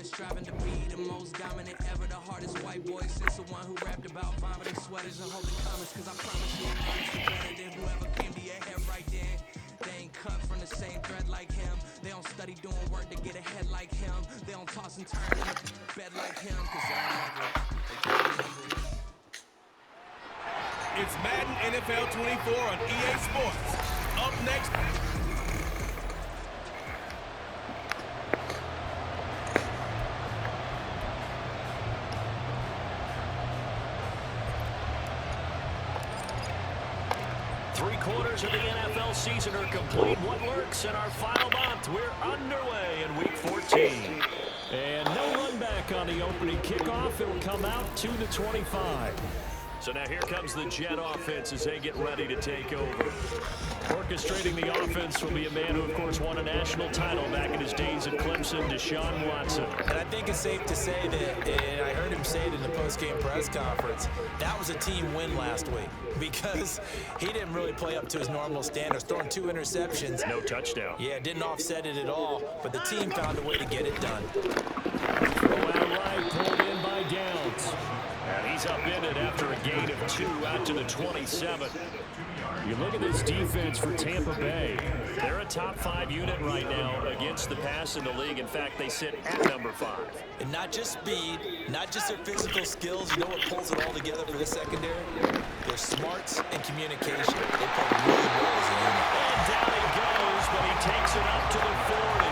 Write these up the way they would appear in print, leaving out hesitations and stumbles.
boy striving to be the most dominant ever, the hardest white boy since the one who rapped about vomiting sweaters and holding comments. Cause I promise you I'm honestly better than whoever came to your head right then. They ain't cut from the same thread like him. They don't study doing work to get ahead like him. They don't toss and turn in the bed like him. Cause they never. It's Madden NFL 24 on EA Sports. Up next. Three-quarters of the NFL season are complete. What works in our final month? We're underway in Week 14. And no run back on the opening kickoff. It will come out to the 25. So now here comes the Jet offense as they get ready to take over. Orchestrating the offense will be a man who, of course, won a national title back in his days at Clemson, Deshaun Watson. And I think it's safe to say that, and I heard him say it in the post-game press conference, that was a team win last week because he didn't really play up to his normal standards, throwing 2 interceptions. No touchdown. Yeah, didn't offset it at all, but the team found a way to get it done. Throw out right, pulled in by Downs. And he's upended after a gain of 2 out to the 27. You look at this defense for Tampa Bay. They're a top 5 unit right now against the pass in the league. In fact, they sit at number 5. And not just speed, not just their physical skills. You know what pulls it all together for the secondary? Their smarts and communication. They play really well as a unit. And down he goes, but he takes it up to the 40.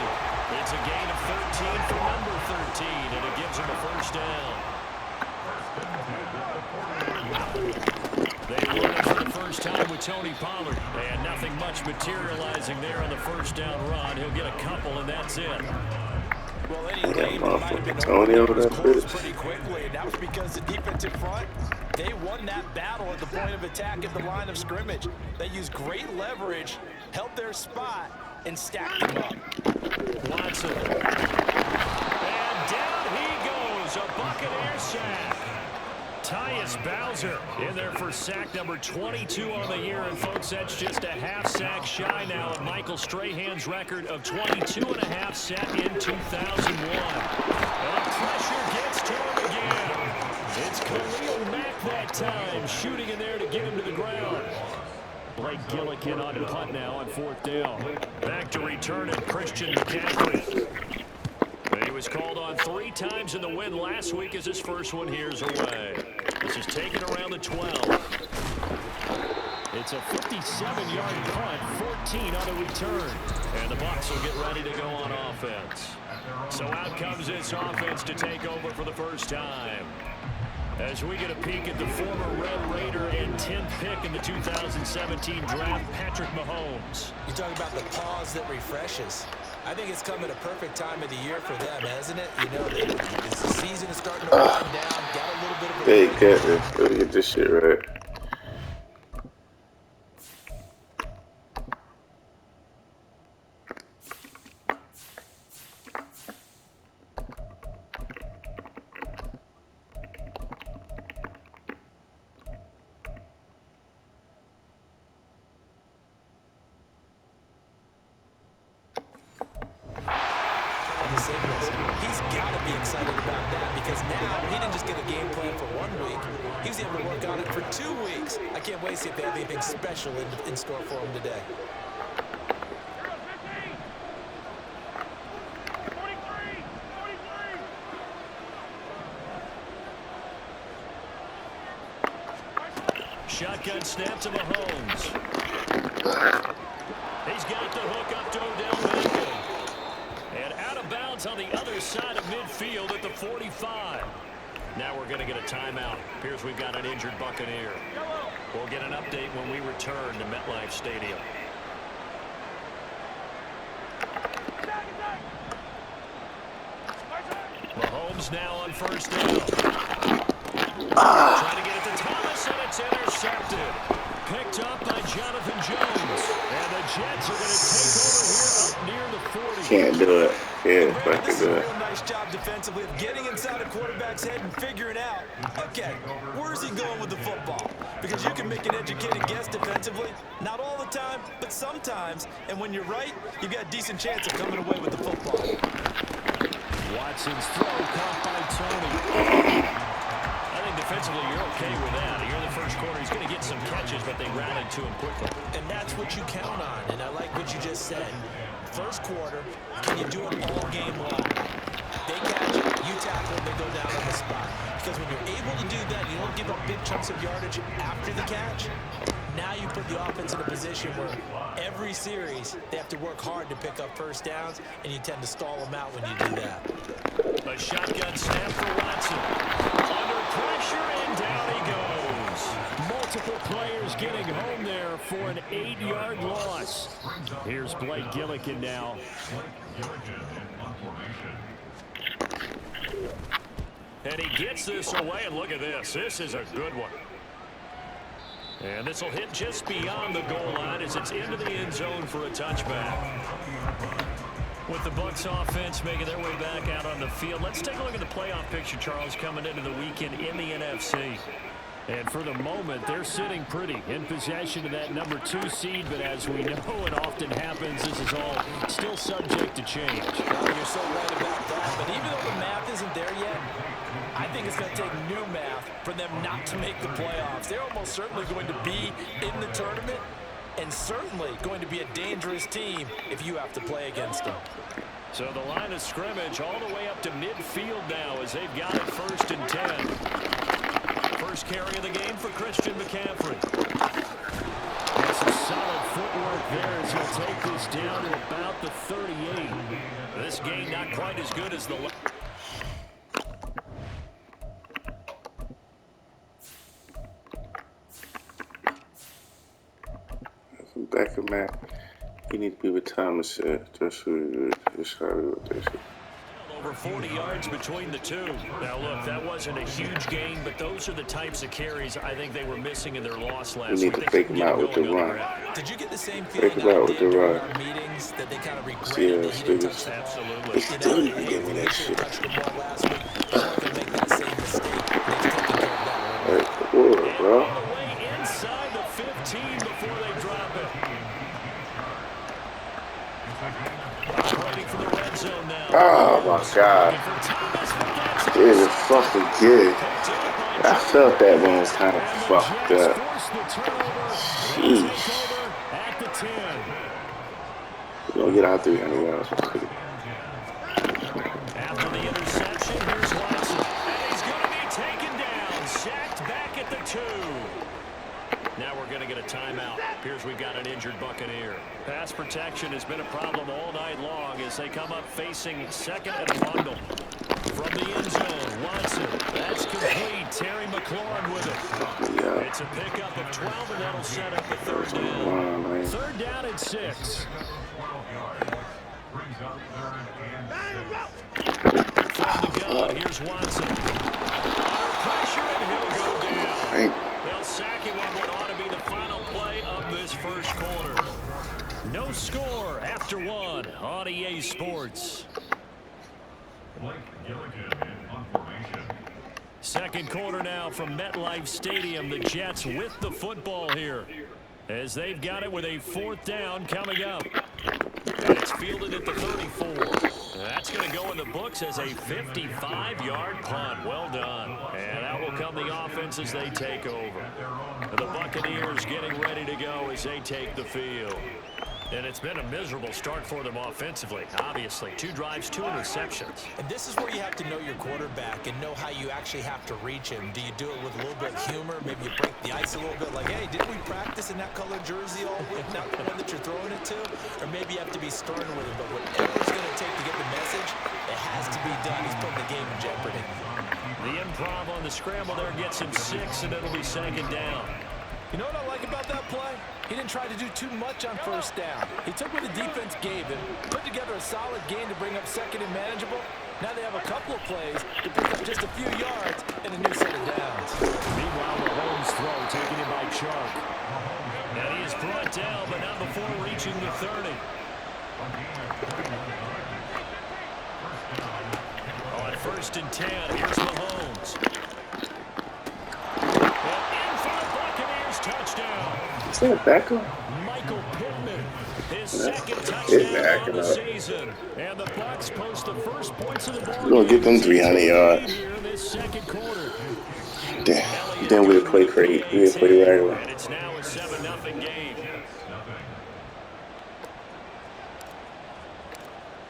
It's a gain of 13 for number 13, and it gives him a first down. They run it for the first time with Tony Pollard. And nothing much materializing there on the first down run. He'll get a couple, and that's it. Well, any lane might have been closed pretty quickly. And that was because the defensive front, they won that battle at the point of attack at the line of scrimmage. They used great leverage, held their spot, and stacked them up. Watson. And down he goes. A Buccaneer sack. Tyus Bowser in there for sack number 22 on the year. And, folks, that's just a half sack shy now of Michael Strahan's record of 22 and a half set in 2001. And pressure gets to him again. It's Khalil Mack that time, shooting in there to get him to the ground. Blake Gillikin on the punt now on 4th down. Back to return it, Christian McCaffrey. He was called on 3 times in the win last week as his first one here's away. This is taken around the 12. It's a 57-yard punt, 14 on the return. And the Bucs will get ready to go on offense. So out comes this offense to take over for the first time. As we get a peek at the former Red Raider and 10th pick in the 2017 draft, Patrick Mahomes. You talk about the pause that refreshes. I think it's come at a perfect time of the year for them, hasn't it? You know, the season is starting to wind down. Got a little bit of a... Hey, Kevin, let me get this shit right. He's got to be excited about that because now he didn't just get a game plan for 1 week. He was able to work on it for 2 weeks. I can't wait to see if they have anything special in store for him today. Shotgun snap to Mahomes. He's got the hook up to Odell Beckham. And out of bounds on the other side of midfield at the 45. Now we're going to get a timeout. Appears we've got an injured Buccaneer. We'll get an update when we return to MetLife Stadium. Mahomes now on first down. Trying to get it to Thomas, and it's intercepted. Picked up by Jonathan Jones. And the Jets are going to take over here up near the 40. Can't do it. Can't fucking This is do a it. real nice job defensively of getting inside a quarterback's head and figuring out, okay, where's he going with the football? Because you can make an educated guess defensively. Not all the time, but sometimes. And when you're right, you've got a decent chance of coming away with the football. Watson's throw caught by Tony. I think defensively you're okay with that. Here in the first quarter, he's going to get some catches, but they routed to him quickly. And that's what you count on, and I like what you just said. First quarter, can you do it all game long? They catch it, you tackle it, they go down on the spot. Because when you're able to do that, you don't give up big chunks of yardage after the catch. Now you put the offense in a position where every series they have to work hard to pick up first downs, and you tend to stall them out when you do that. A shotgun snap for Watson. Under pressure, and down he goes. Multiple players getting home there for an 8-yard loss. Here's Blake Gillikin now. And he gets this away, and look at this. This is a good one. And this will hit just beyond the goal line as it's into the end zone for a touchback. With the Bucs offense making their way back out on the field, let's take a look at the playoff picture, Charles, coming into the weekend in the NFC. And for the moment, they're sitting pretty in possession of that number 2 seed. But as we know it often happens, this is all still subject to change. Well, you're so right about that. But even though the math isn't there yet, I think it's going to take new math for them not to make the playoffs. They're almost certainly going to be in the tournament and certainly going to be a dangerous team if you have to play against them. So the line of scrimmage all the way up to midfield now as they've got it 1st and 10. First carry of the game for Christian McCaffrey. That's some solid footwork there as he'll take this down to about the 38. This game not quite as good as the last. Back of Matt, he need to be with Thomas. Just with this. Over 40 yards between the two. Now, look, that wasn't a huge gain, but those are the types of carries I think they were missing in their loss last week. We need to fake him out with the run. Did you get the same feeling Fake him out with the run. Meetings that they kind of regret Yeah, that he didn't touch the ball? Absolutely. It's still you giving that shit. Touched the ball last week. They're not going to make that same mistake. They've taken care of that one. Hey, cool, bro. All the way inside the 15 before they drop it. Operating for the red zone now. Oh my God. It is fucking good. I felt that one was kind of fucked up. Sheesh. We're gonna get out 300 yards. After the interception, here's Watson. And he's going to be taken down. Sacked back at the 2. Now we're going to get a timeout. Appears we've got an injured Buccaneer. Pass protection has been a problem all night long as they come up facing second and a bundle. From the end zone, Watson. That's complete. Terry McLaurin with it. Yeah. It's a pickup of 12, and that'll set up a 3rd down. 3rd down and 6. From the gun, here's Watson. Pressure, and he'll go down. They'll sack him on what ought to be the final play of this first quarter. No score after 1 on EA Sports. Second quarter now from MetLife Stadium. The Jets with the football here as they've got it with a 4th down coming up. And it's fielded at the 34. That's going to go in the books as a 55-yard punt. Well done. And out will come the offense as they take over. The Buccaneers getting ready to go as they take the field. And it's been a miserable start for them offensively, obviously. 2 drives, 2 interceptions. And this is where you have to know your quarterback and know how you actually have to reach him. Do you do it with a little bit of humor? Maybe you break the ice a little bit like, hey, didn't we practice in that colored jersey all week, not the one that you're throwing it to? Or maybe you have to be stern with him. But whatever it's going to take to get the message, it has to be done. He's putting the game in jeopardy. The improv on the scramble there gets him 6, and it'll be 2nd down. You know what I like about that play? He didn't try to do too much on 1st down. He took what the defense gave him, put together a solid game to bring up 2nd and manageable. Now they have a couple of plays to pick up just a few yards and a new set of downs. Meanwhile, the Holmes throw taken in by Chark. And he is brought down, but not before reaching the 30. On 1st and 10, here's Mahomes. And in for the Buccaneers touchdown. Is that Beckham? Michael Pittman His second Getting touchdown on acting the up. season. And the Bucs post the first points of the ball We're gonna get them game. 300 yards. Here in this second quarter. Then we'll play crazy. We'll play regular. And it's now a 7-0 game.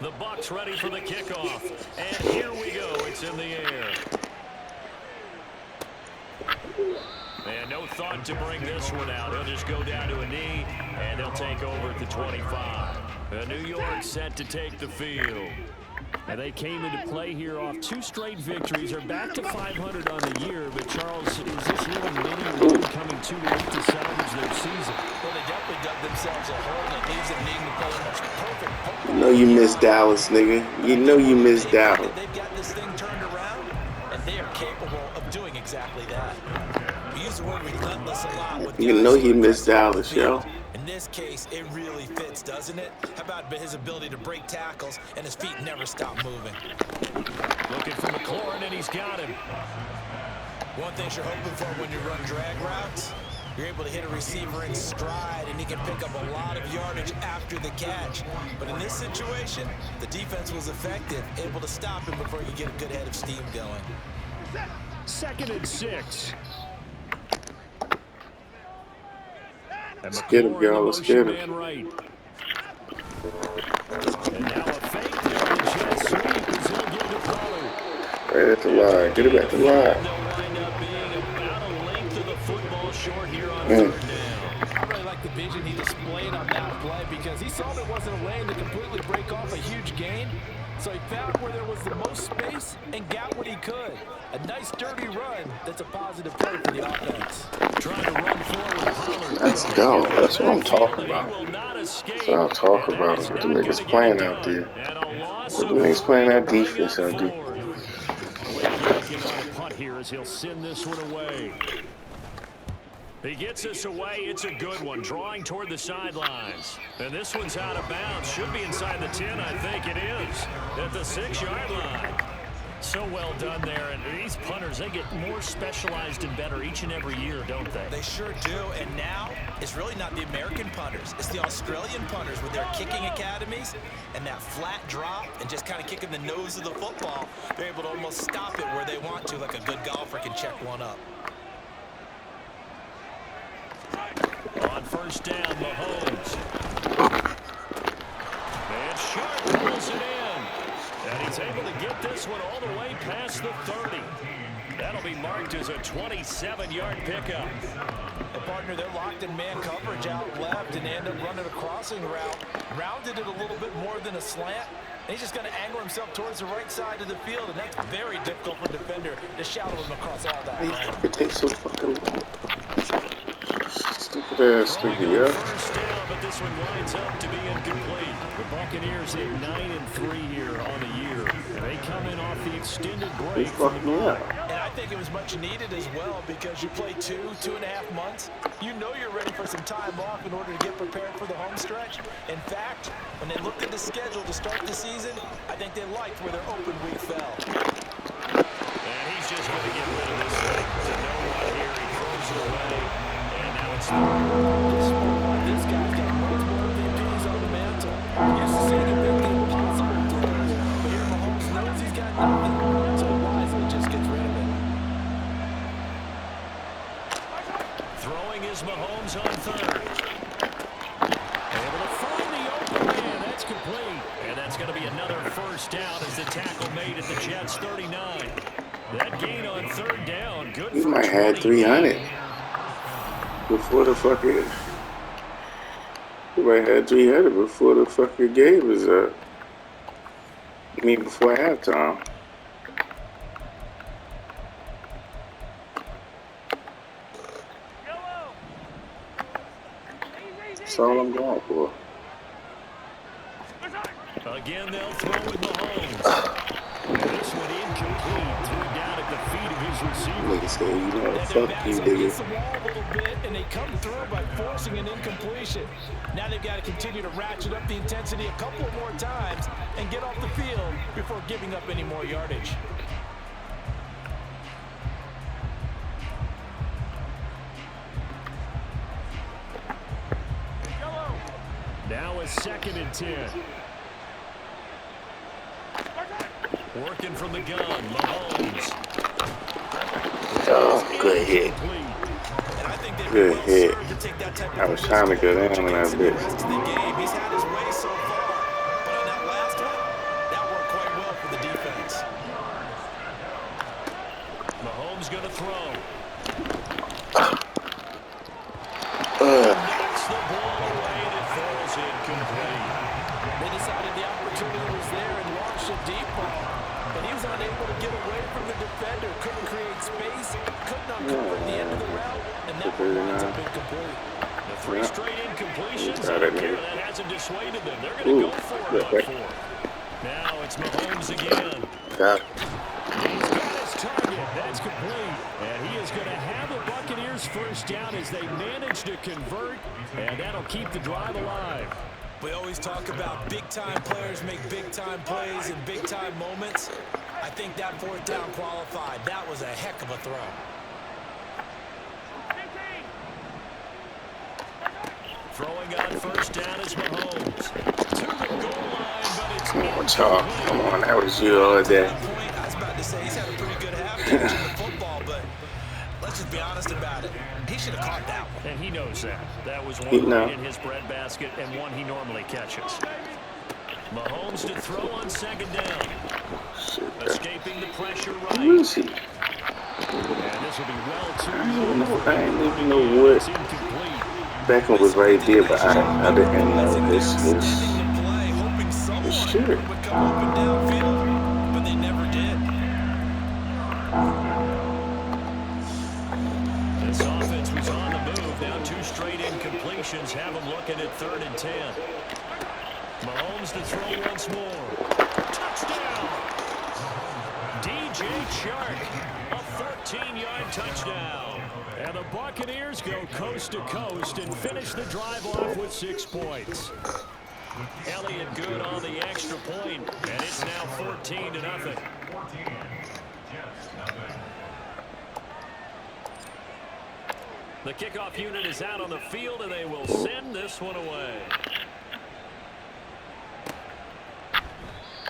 The Bucs ready for the kickoff. And here we go. It's in the air. And no thought to bring this one out. He'll just go down to a knee, and they'll take over at the 25. New York set to take the field. And they came into play here off 2 straight victories. They're back to 500 on the year. But, Charles, is this really mini run coming too late to salvage their season? Well, they definitely dug themselves a hole that leaves them needing to play almost perfect football. You know you miss Dallas, nigga. You know you miss Dallas. They've got this thing turned around, and they are capable of doing exactly that. We use the word relentless a lot with You know you miss Dallas, yo. In this case, it really fits, doesn't it? How about his ability to break tackles and his feet never stop moving? Looking for McLaurin, and he's got him. One thing you're hoping for when you run drag routes, you're able to hit a receiver in stride, and he can pick up a lot of yardage after the catch. But in this situation, the defense was effective, able to stop him before you get a good head of steam going. 2nd and 6. Let's get him, y'all. Let's get him. Right. And now a fake there. The jet sweep is going to give it to Pollard. Right at the line. Get him at the line. They'll wind up being about a length of the football short here on 3rd down. I really like the vision he displayed on that play because he saw there wasn't a lane to completely break off a huge gain. So he found where there was the most space and got what he could. A nice dirty run that's a positive play for the offense. Trying to run forward. Let's go. That's what I'm talking about. That's what I'm talking about. What the niggas playing out there. What the niggas playing that defense out there. Punt here as he'll send this one away. He gets this away. It's a good one. Drawing toward the sidelines. And this one's out of bounds. Should be inside the 10, I think it is. At the 6-yard line. So well done there. And these punters, they get more specialized and better each and every year, don't they? They sure do. And now, it's really not the American punters. It's the Australian punters with their kicking academies and that flat drop and just kind of kicking the nose of the football. They're able to almost stop it where they want to, like a good golfer can check one up. On 1st down, Mahomes. And Sharp pulls it in. And he's able to get this one all the way past the 30. That'll be marked as a 27-yard pickup. And partner, they're locked in man coverage out left and they end up running a crossing route. Rounded it a little bit more than a slant. And he's just going to angle himself towards the right side of the field. And that's very difficult for a defender to shadow him across all that land. It takes so fucking long. Stupid ass nigga, yeah. First down, but this one winds up to be incomplete. The Buccaneers hit 9-3 here on the year. And they come in off the extended break. Fuck me up. And I think it was much needed as well because you play 2.5 months. You know you're ready for some time off in order to get prepared for the home stretch. In fact, when they looked at the schedule to start the season, I think they liked where their open week fell. And he's just going to get rid of this thing to no one here. He throws it away. And now it's This guy's got multiple MVPs on the mantle. Used to seeing him make the impossible throws. But here Mahomes knows he's got nothing. So wisely just gets rid of it. throwing is Mahomes on 3rd. Able to find the open man. That's complete. And that's going to be another 1st down as the tackle made at the Jets 39. That gain on 3rd down. Good He for might have 300 before the fucking. He might have 300 before the fucking game was up. I mean, before halftime. That's all I'm going for. Again, they'll throw with Mahomes. And this one incomplete. Threw down at the feet of his receiver. Nigga say, you know, fuck you, Against nigga. the wall a little bit, and they come through by forcing an incompletion. Now they've got to continue to ratchet up the intensity a couple more times and get off the field before giving up any more yardage. Now a 2nd and 10. Working from the gun, Mahomes. Oh, good hit. Good hit. I was trying to go down when I did. He's had his way so far, but on that last one, that worked quite well for the defense. Mahomes going to throw. Knocks the ball away and it falls incomplete. They decided the opportunity was there and launched a deep ball, but he was unable to get away from the defender, couldn't create space, couldn't uncover the end of the route, and that one winds up incomplete. The 3 straight incompletions, that hasn't dissuaded them. They're going to go for it on 4. Now it's Mahomes again. He's got his target. That's complete. And he is going to have the Buccaneers first down as they manage to convert, and that'll keep the drive alive. We always talk about big-time players make big-time plays in big-time moments. I think that 4th down qualified. That was a heck of a throw. Throwing on first down is Mahomes. To the goal line, but it's Come on, Charles. Come on, that was you all day. I was about to say he's had a pretty good half catching the football, but let's just be honest about it. He should have caught that one. And he knows that. That was one right in his breadbasket and one he normally catches. Mahomes to throw on 2nd down. Escaping the pressure right. Who is he? And this will be well too. I didn't even know what Beckham was right there, but I didn't know his shirt. Would come up and downfield, but they never did. This offense was on the move. Now 2 straight incompletions have them looking at 3rd and 10. Mahomes to throw once more. Touchdown! DJ Chark, a 14-yard touchdown. And the Buccaneers go coast to coast and finish the drive off with 6 points. Elliott good on the extra point, and it's now 14-0. The kickoff unit is out on the field, and they will send this one away.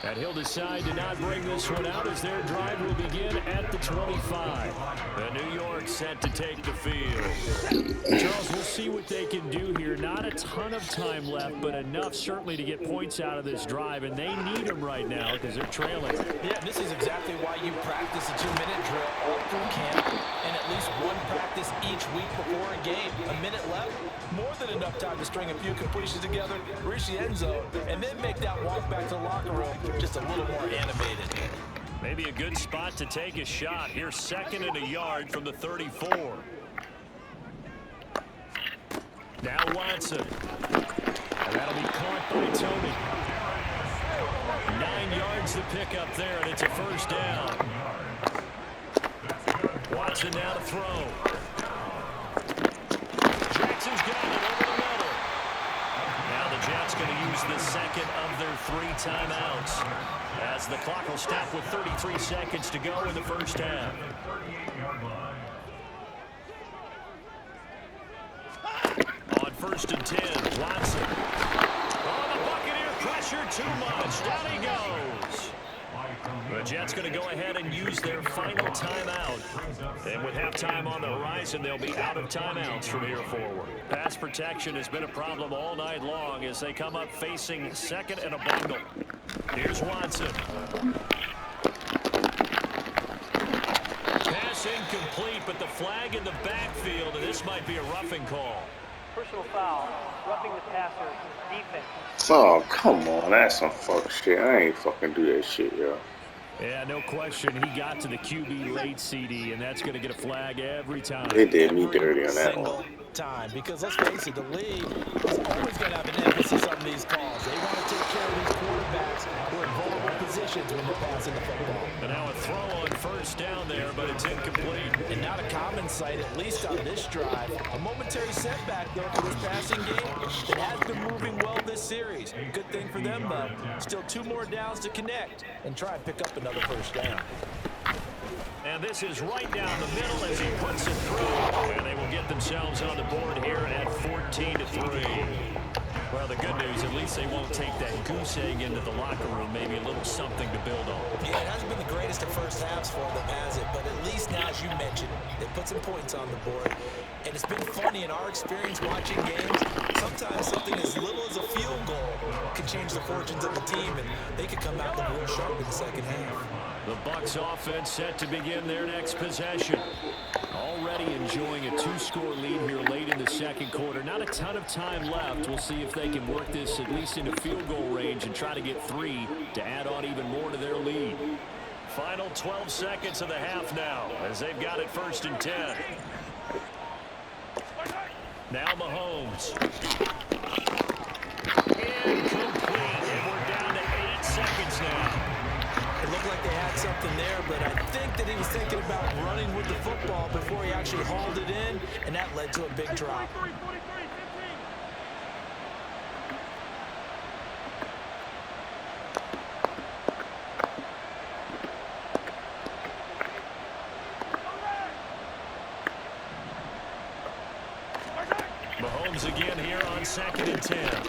And he'll decide to not bring this one out as their drive will begin at the 25. The New York set to take the field. Charles, we'll see what they can do here. Not a ton of time left, but enough certainly to get points out of this drive, and they need them right now because they're trailing. Yeah, this is exactly why you practice a 2-minute drill all through camp and at least one practice each week before a game. A minute left, more than enough time to string a few completions together, reach the end zone, and then make that walk back to the locker room just a little more animated. Maybe a good spot to take a shot. Here's 2nd and a yard from the 34. Now Watson. And that'll be caught by Tony. 9 yards to pick up there, and it's a first down. Watson now to throw. Jackson's got it over the middle. Now the Jets going to use the 2nd of their 3 timeouts as the clock will stop with 33 seconds to go in the first half. On 1st and 10, Watson. Oh, the Buccaneer pressure too much. Down he goes. The Jets going to go ahead and use their final timeout. And with halftime on the horizon, they'll be out of timeouts from here forward. Pass protection has been a problem all night long as they come up facing 2nd and a bungle. Here's Watson. Pass incomplete, but the flag in the backfield, and this might be a roughing call. Personal foul, roughing the passer, defense. Oh, come on. That's some fuck shit. I ain't fucking do that shit, yo. Yeah, no question. He got to the QB late, CD, and that's going to get a flag every time. They did me dirty on that one. Time, because let's face it, the league is always going to have an emphasis on these calls. They want to take care of these quarterbacks who are in vulnerable positions when they're passing the football. And now a throw on first down there, but it's incomplete. And not a common sight, at least on this drive. A momentary setback, though, for this passing game. It has been moving well this series. Good thing for them, though. Still 2 more downs to connect and try and pick up another first down. And this is right down the middle as he puts it through. And they will get themselves on the board here at 14-3. Well, Well, the good news, at least they won't take that goose egg into the locker room. Maybe a little something to build on. Yeah, it hasn't been the greatest of first halves for them, has it? But at least now, as you mentioned, they put some points on the board. And it's been funny in our experience watching games. Sometimes something as little as a field goal can change the fortunes of a team, and they could come out real sharp in the second half. The Bucs offense set to begin their next possession. Already enjoying a 2-score lead here late in the second quarter. Not a ton of time left. We'll see if they can work this at least into field goal range and try to get 3 to add on even more to their lead. Final 12 seconds of the half now as they've got it 1st and 10. Now Mahomes. Incomplete. And we're down to 8 seconds now. It looked like they had something there, but I think that he was thinking about running with the football before he actually hauled it in, and that led to a big drop. Mahomes again here on 2nd and 10.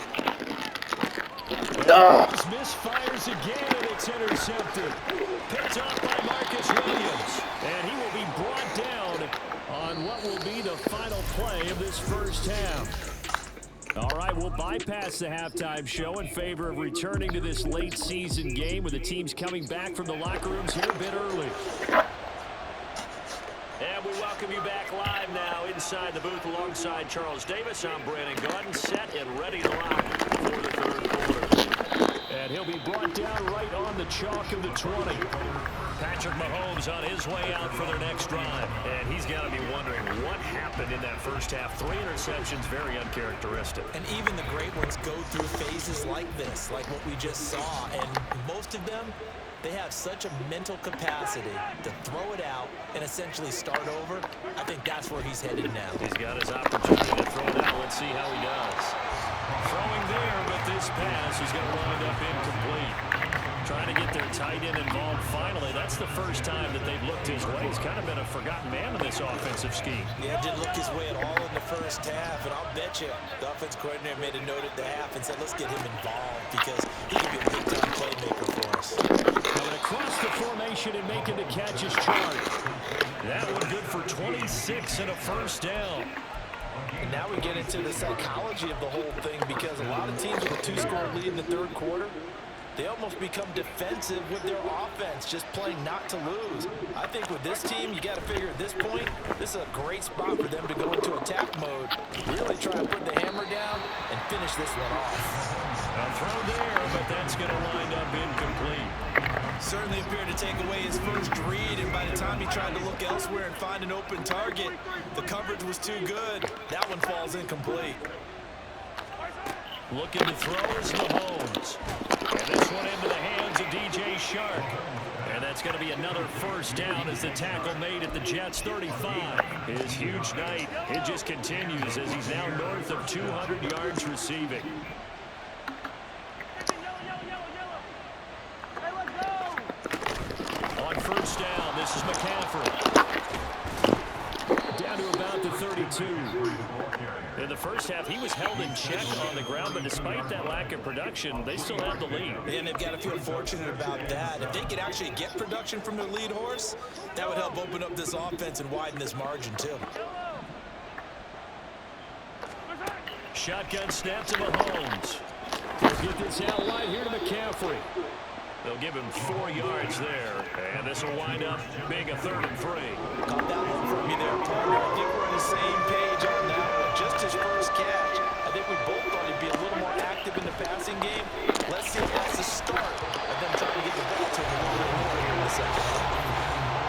Mahomes misfires again, and it's intercepted. Picked up by Marcus Williams. And he will be brought down on what will be the final play of this first half. All right, we'll bypass the halftime show in favor of returning to this late season game with the teams coming back from the locker rooms here a bit early. And we welcome you back live now inside the booth alongside Charles Davis. I'm Brandon Gordon, set and ready to rock for the 3rd quarter. And he'll be brought down right on the chalk of the 20. Patrick Mahomes on his way out for their next drive. And he's got to be wondering what happened in that first half. 3 interceptions, very uncharacteristic. And even the great ones go through phases like this, like what we just saw. And most of them, they have such a mental capacity to throw it out and essentially start over. I think that's where he's headed now. He's got his opportunity to throw it out. Let's see how he does. Throwing there, but this pass is going to wind up incomplete. Trying to get their tight end involved finally. That's the first time that they've looked his way. He's kind of been a forgotten man in this offensive scheme. Yeah, didn't look his way at all in the first half, and I'll bet you the offense coordinator made a note at the half and said, let's get him involved because he can be a big-time playmaker for us. Coming across the formation and making the catch is Chark. That one good for 26 and a first down. And now we get into the psychology of the whole thing because a lot of teams with a 2-score lead in the 3rd quarter, they almost become defensive with their offense, just playing not to lose. I think with this team, you got to figure at this point, this is a great spot for them to go into attack mode, really try to put the hammer down and finish this one off. A throw there, but that's going to wind up incomplete. Certainly appeared to take away his first read, and by the time he tried to look elsewhere and find an open target, the coverage was too good. That one falls incomplete. Looking to throw is Mahomes. And this one into the hands of DJ Chark. And that's going to be another first down as the tackle made at the Jets' 35. His huge night, it just continues as he's now north of 200 yards receiving. On first down, this is McCaffrey. Down to about the 32. In the first half, he was held in check on the ground, but despite that lack of production, they still have the lead. And they've got to feel fortunate about that. If they could actually get production from their lead horse, that would help open up this offense and widen this margin, too. Shotgun snap to Mahomes. He'll get this out wide here to McCaffrey. They'll give him 4 yards there, and this will wind up being a 3rd and 3. Caught that one from you there, partner. I think we're on the same page on that one. Just his first catch. I think we both thought he'd be a little more active in the passing game. Let's see if that's the start of them trying to get the ball to him a little bit more here in the second half.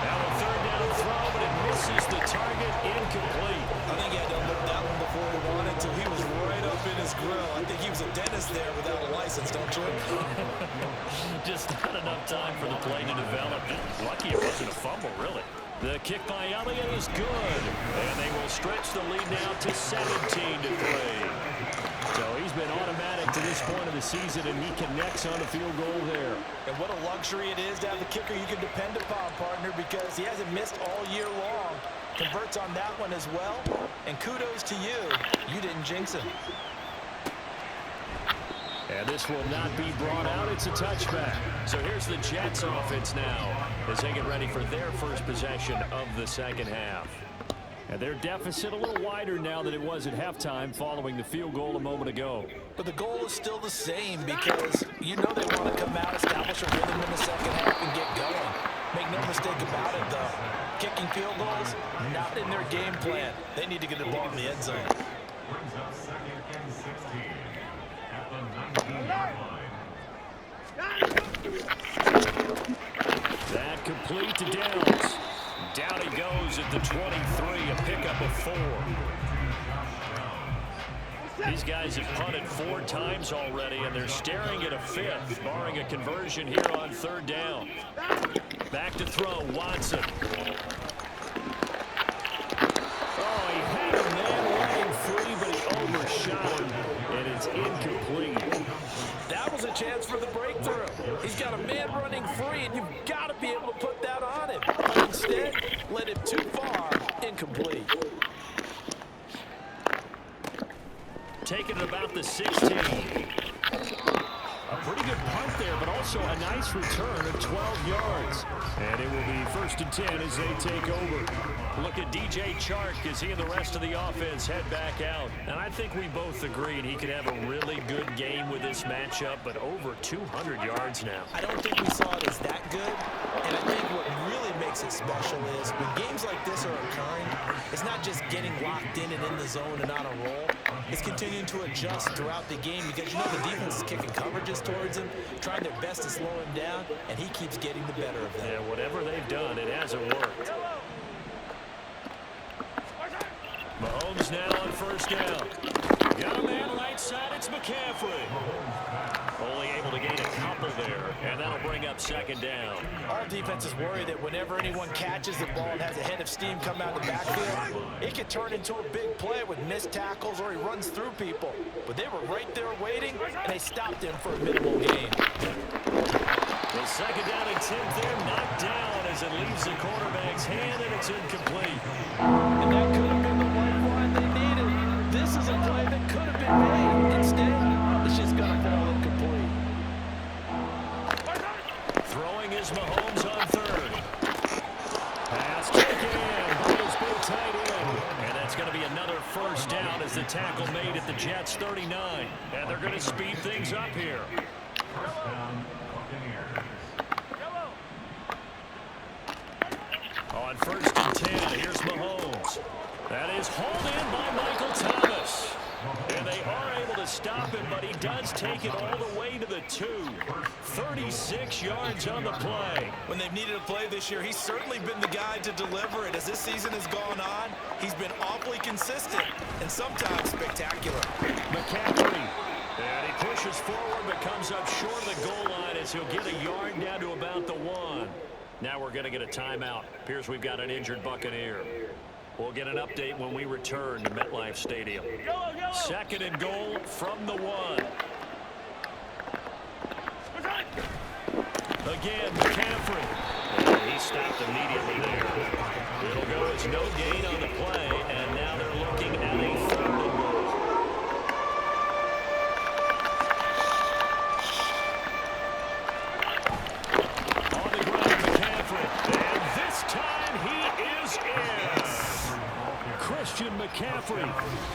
Now a 3rd down throw, but it misses the target, incomplete. I think he had to look that one before he wanted to. He was right up in his grill. I think he was a dentist there without a license, don't you? Just not enough time for the play to develop. Lucky it wasn't a fumble, really. The kick by Elliott is good, and they will stretch the lead now to 17-3. So he's been automatic to this point of the season, and he connects on a field goal there. And what a luxury it is to have a kicker you can depend upon, partner, because he hasn't missed all year long. Converts on that one as well, and kudos to you. You didn't jinx him. And this will not be brought out. It's a touchback. So here's the Jets offense now as they get ready for their first possession of the second half. And their deficit a little wider now than it was at halftime following the field goal a moment ago. But the goal is still the same because you know they want to come out, establish a rhythm in the second half, and get going. Make no mistake about it, though. Kicking field goals, not in their game plan. They need to get the ball in the end zone. That complete to Downs. Down he goes at the 23, a pickup of 4. These guys have punted 4 times already, and they're staring at a 5th, barring a conversion here on 3rd down. Back to throw, Watson. Oh, he had a man running free, but he overshot him, and it's incomplete. That was a chance for the breakthrough. He's got a man running free, and you've got to be able to put that on him. But instead, led him too far, incomplete. Taking it about the 16. A pretty good punt there, but also a nice return of 12 yards. And it will be 1st and 10 as they take over. Look at DJ Chark as he and the rest of the offense head back out. And I think we both agreed he could have a really good game with this matchup, but over 200 yards now. I don't think we saw it as that good. And I think what really makes it special is when games like this are occurring, it's not just getting locked in and in the zone and on a roll. It's continuing to adjust throughout the game because you know the defense is kicking coverages towards him, trying their best to slow him down, and he keeps getting the better of them. Yeah, whatever they've done, it hasn't worked. Mahomes now on 1st down. Got a man right side, it's McCaffrey. Only able to gain a couple there, and that'll bring up 2nd down. All defenses worry that whenever anyone catches the ball and has a head of steam come out of the backfield, it could turn into a big play with missed tackles or he runs through people. But they were right there waiting, and they stopped him for a minimal gain. The 2nd down and 10th there, knocked down as it leaves the quarterback's hand, and it's incomplete. And that could have been the lifeline they needed. This is a play that could have been made. Instead, it's just going to fall incomplete. Throwing is Mahomes on 3rd. Pass taken by his big tight end. And that's going to be another 1st down as the tackle made at the Jets' 39. And they're going to speed things up here. On 1st and 10, here's Mahomes. That is hauled in by Michael Thomas. And they are able to stop him, but he does take it all the way to the 2. 36 yards on the play. When they've needed a play this year, he's certainly been the guy to deliver it. As this season has gone on, he's been awfully consistent and sometimes spectacular. McCaffrey. And he pushes forward, but comes up short of the goal line as he'll get a yard down to about the 1. Now we're going to get a timeout. Appears we've got an injured Buccaneer. We'll get an update when we return to MetLife Stadium. 2nd and goal from the 1. Again, McCaffrey. And he stopped immediately there. It'll go as no gain on the play, and now they're looking at a 3rd and goal. On the ground, McCaffrey. And this time he is in. Christian McCaffrey,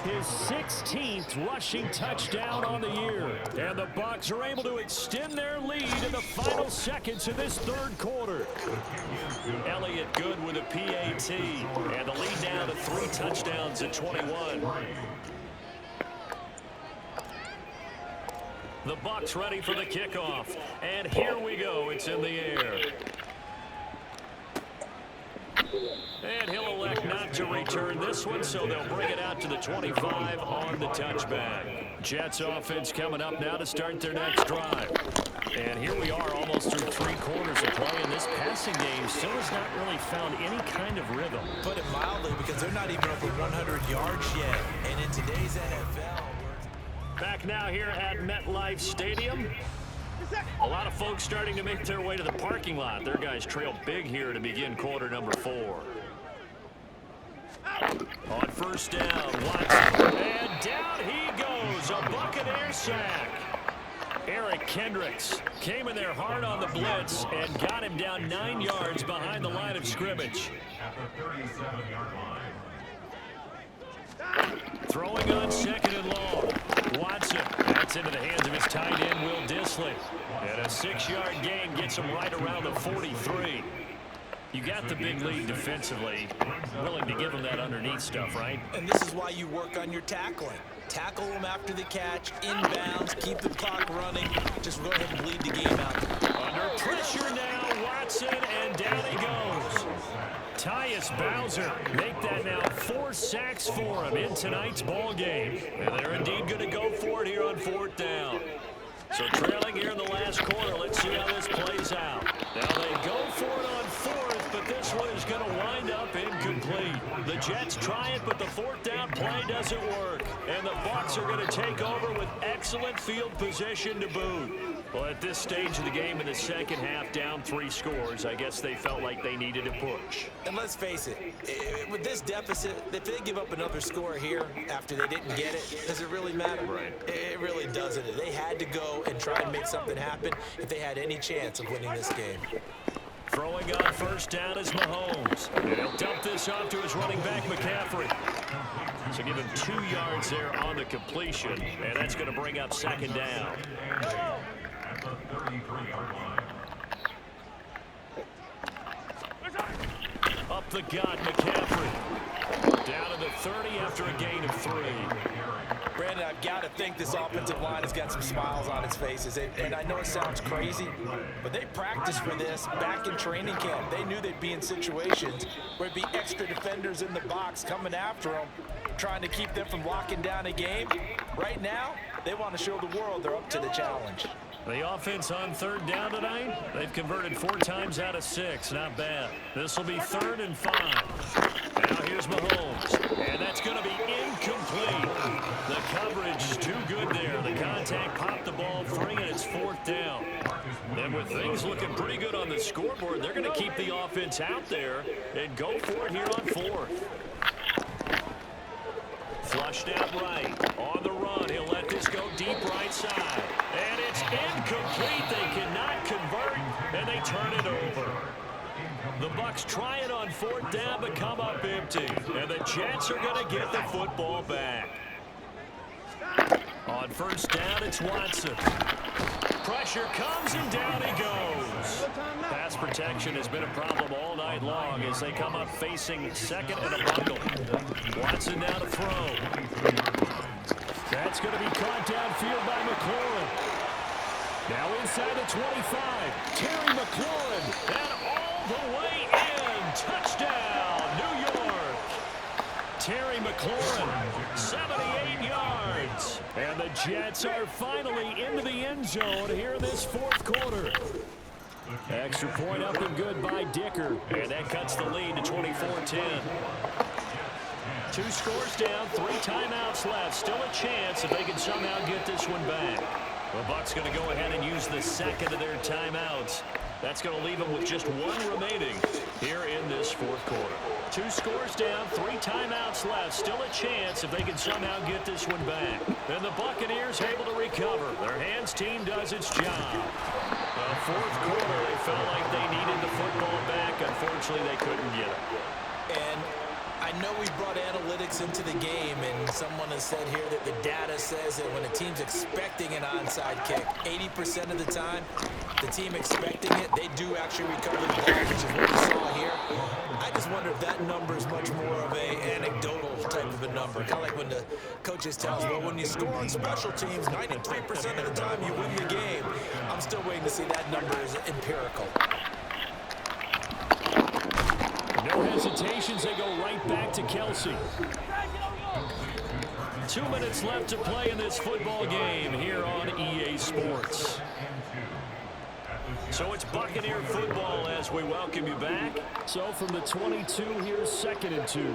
his 16th rushing touchdown on the year. And the Bucs are able to extend their lead in the final seconds of this 3rd quarter. Elliott good with a PAT. And the lead now to 3 touchdowns at 21. The Bucs ready for the kickoff. And here we go. It's in the air. And he'll elect not to return this one, so they'll bring it out to the 25 on the touchback. Jets offense coming up now to start their next drive. And here we are almost through 3 quarters of play, and this passing game still has not really found any kind of rhythm. Put it mildly, because they're not even over 100 yards yet. And in today's NFL... Back now here at MetLife Stadium. A lot of folks starting to make their way to the parking lot. Their guys trail big here to begin quarter number 4. On 1st down, Watson. And down he goes. A Buccaneer sack. Eric Kendricks came in there hard on the blitz and got him down 9 yards behind the line of scrimmage. Throwing on 2nd and long. Watson. That's into the hands of his tight end, Will Dissly. And a 6-yard gain gets him right around the 43. You got the big lead defensively. Willing to give him that underneath stuff, right? And this is why you work on your tackling. Tackle them after the catch, inbounds, keep the clock running. Just go ahead and bleed the game out. Under pressure now, Watson, and down he goes. Tyus Bowser make that now 4 sacks for him in tonight's ball game. And they're indeed going to go for it here on 4th down. So trailing here in the last quarter, let's see how this plays out. Now they go for it on 4th, but this one is going to wind up incomplete. The Jets try it, but the 4th down play doesn't work. And the Bucs are going to take over with excellent field position to boot. Well, at this stage of the game in the second half, down 3 scores, I guess they felt like they needed a push. And let's face it, with this deficit, if they give up another score here after they didn't get it, does it really matter? Right. It really doesn't. They had to go and try and make something happen if they had any chance of winning this game. Throwing on 1st down is Mahomes. And he'll dump this off to his running back, McCaffrey. So give him 2 yards there on the completion, and that's going to bring up 2nd down. Up the gut, McCaffrey. Down to the 30 after a gain of 3. Brandon, I've got to think this offensive line has got some smiles on its faces. And I know it sounds crazy, but they practiced for this back in training camp. They knew they'd be in situations where there'd be extra defenders in the box coming after them, trying to keep them from locking down a game. Right now, they want to show the world they're up to the challenge. The offense on 3rd down tonight, they've converted 4 times out of 6. Not bad. This will be 3rd and 5. Now here's Mahomes, and that's going to be incomplete. The coverage is too good there. The contact popped the ball free, and it's 4th down. And with things looking pretty good on the scoreboard, they're going to keep the offense out there and go for it here on 4th. Flushed out right. On the run, he'll let this go deep right side. And it's incomplete. They cannot convert, and they turn it over. The Bucs try it on 4th down, but come up empty. And the Jets are going to get the football back. On 1st down, it's Watson. Pressure comes, and down he goes. Pass protection has been a problem all night long as they come up facing 2nd and a bundle. Watson now to throw. That's going to be caught downfield by McLaurin. Now inside the 25. Terry McLaurin. And all the way in. Touchdown, New York. Terry McLaurin, 78 yards. And the Jets are finally into the end zone here in this 4th quarter. Extra point up and good by Dicker. And that cuts the lead to 24-10. 2 scores down, 3 timeouts left. Still a chance if they can somehow get this one back. The Bucs going to go ahead and use the 2nd of their timeouts. That's going to leave them with just 1 remaining here in this 4th quarter. 2 scores down, 3 timeouts left. Still a chance if they can somehow get this one back. And the Buccaneers able to recover. Their hands team does its job. The 4th quarter, they felt like they needed the football back. Unfortunately, they couldn't get it. And I know we brought analytics into the game, and someone has said here that the data says that when a team's expecting an onside kick, 80% of the time, the team expecting it, they do actually recover the ball, which is what we saw here. I just wonder if that number is much more of a anecdotal type of a number. Kind of like when the coaches tell us, well, when you score on special teams, 93% of the time you win the game. I'm still waiting to see that number is empirical. No hesitations, they go right back to Kelsey. 2 minutes left to play in this football game here on EA Sports. So it's Buccaneer football as we welcome you back. So from the 22, here's 2nd and 2.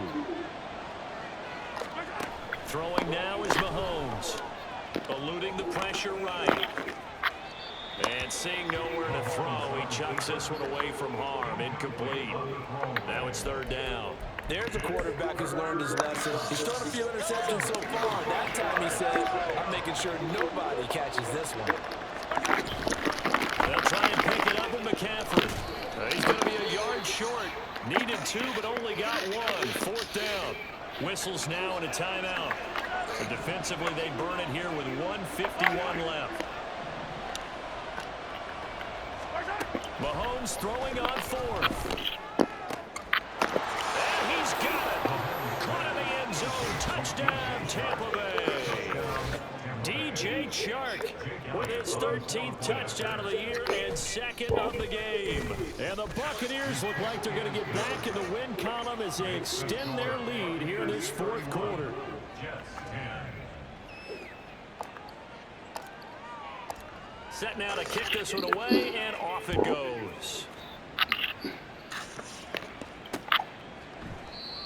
Throwing now is Mahomes. Eluding the pressure right. And seeing nowhere to throw, he chucks this one away from harm. Incomplete. Now it's 3rd down. There's a quarterback who's learned his lesson. He's thrown a few interceptions so far. That time he said, I'm making sure nobody catches this one. McCaffrey. He's going to be a yard short. Needed 2, but only got 1. 4th down. Whistles now and a timeout. So defensively, they burn it here with 1:51 left. Mahomes throwing on 4th. And he's got it. Caught in the end zone. Touchdown, Tampa Bay. DJ Chark with his 13th touchdown of the year and 2nd of the game. And the Buccaneers look like they're going to get back in the win column as they extend their lead here in this 4th quarter. Set now to kick this one away, and off it goes.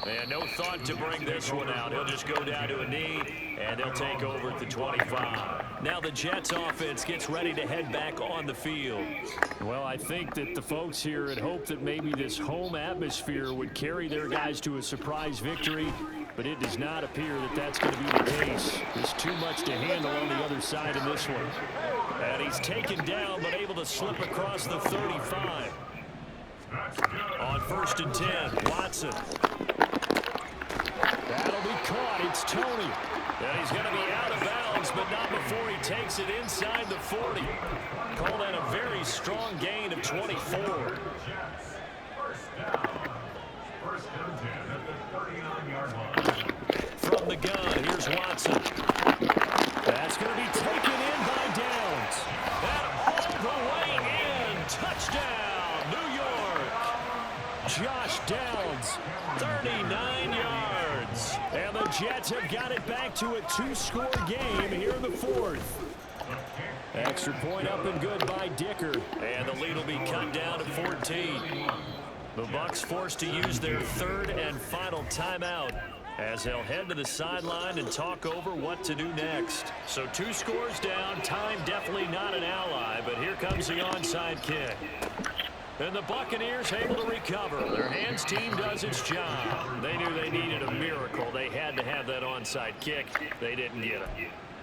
And no thought to bring this one out. He'll just go down to a knee, and they'll take over at the 25. Now the Jets offense gets ready to head back on the field. Well, I think that the folks here had hoped that maybe this home atmosphere would carry their guys to a surprise victory, but it does not appear that that's going to be the case. There's too much to handle on the other side in this one. And he's taken down, but able to slip across the 35. On 1st and 10, Watson. That'll be caught. It's Tony. And he's going to be out of bounds, but not before he takes it inside the 40. Call that a very strong gain of 24. From the gun, here's Watson. That's going to be taken in by Downs. And all the way in. Touchdown, New York. Josh Downs, 39 yards. And the Jets have got it back to a 2-score game here in the 4th. Extra point up and good by Dicker. And the lead will be cut down to 14. The Bucs forced to use their 3rd and final timeout as they'll head to the sideline and talk over what to do next. So 2 scores down. Time definitely not an ally, but here comes the onside kick. And the Buccaneers able to recover. Their hands team does its job. They knew they needed a miracle. They had to have that onside kick. They didn't get it.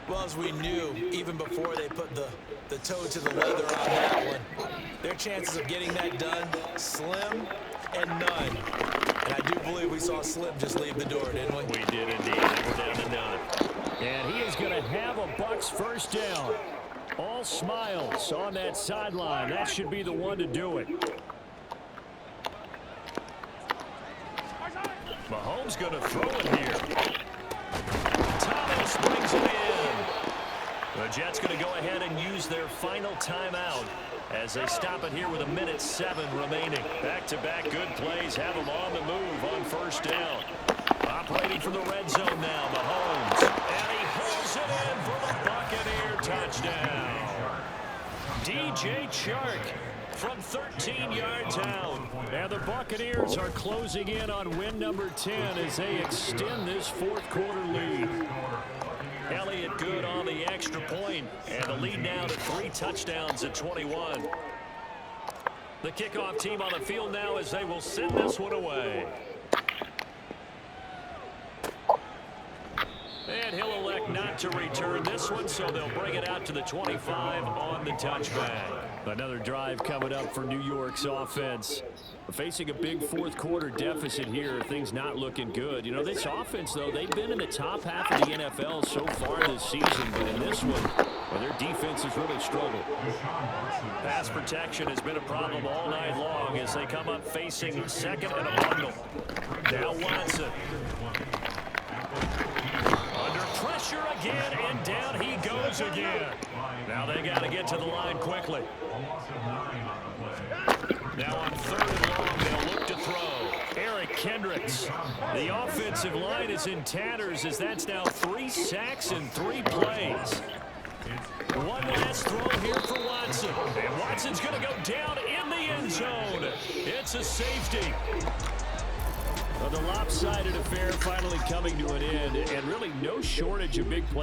Well, as we knew, even before they put the toe to the leather on that one, their chances of getting that done, slim and none. And I do believe we saw Slim just leave the door, didn't we? We did indeed. We're down to none. And he is going to have a Bucs 1st down. All smiles on that sideline. That should be the one to do it. Mahomes going to throw it here. Thomas brings it in. The Jets going to go ahead and use their final timeout as they stop it here with 1:07 remaining. Back-to-back good plays have them on the move on 1st down. Operating from the red zone now, Mahomes. And he holds it in for the Buccaneer touchdown. DJ Chark from 13 yards out. And the Buccaneers are closing in on win number 10 as they extend this 4th quarter lead. Elliott good on the extra point, and the lead now to 3 touchdowns at 21. The kickoff team on the field now as they will send this one away. And he'll elect not to return this one, so they'll bring it out to the 25 on the touchback. Another drive coming up for New York's offense. Facing a big 4th quarter deficit here, things not looking good. You know, this offense, though, they've been in the top half of the NFL so far this season, but in this one, well, their defense has really struggled. Pass protection has been a problem all night long as they come up facing 2nd and a bundle. Now Watson. Pressure again, and down he goes again. Now they got to get to the line quickly. Now on 3rd and long, they'll look to throw. Eric Kendricks. The offensive line is in tatters as that's now 3 sacks in 3 plays. One last throw here for Watson. And Watson's going to go down in the end zone. It's a safety. Well, the lopsided affair finally coming to an end, and really no shortage of big plays.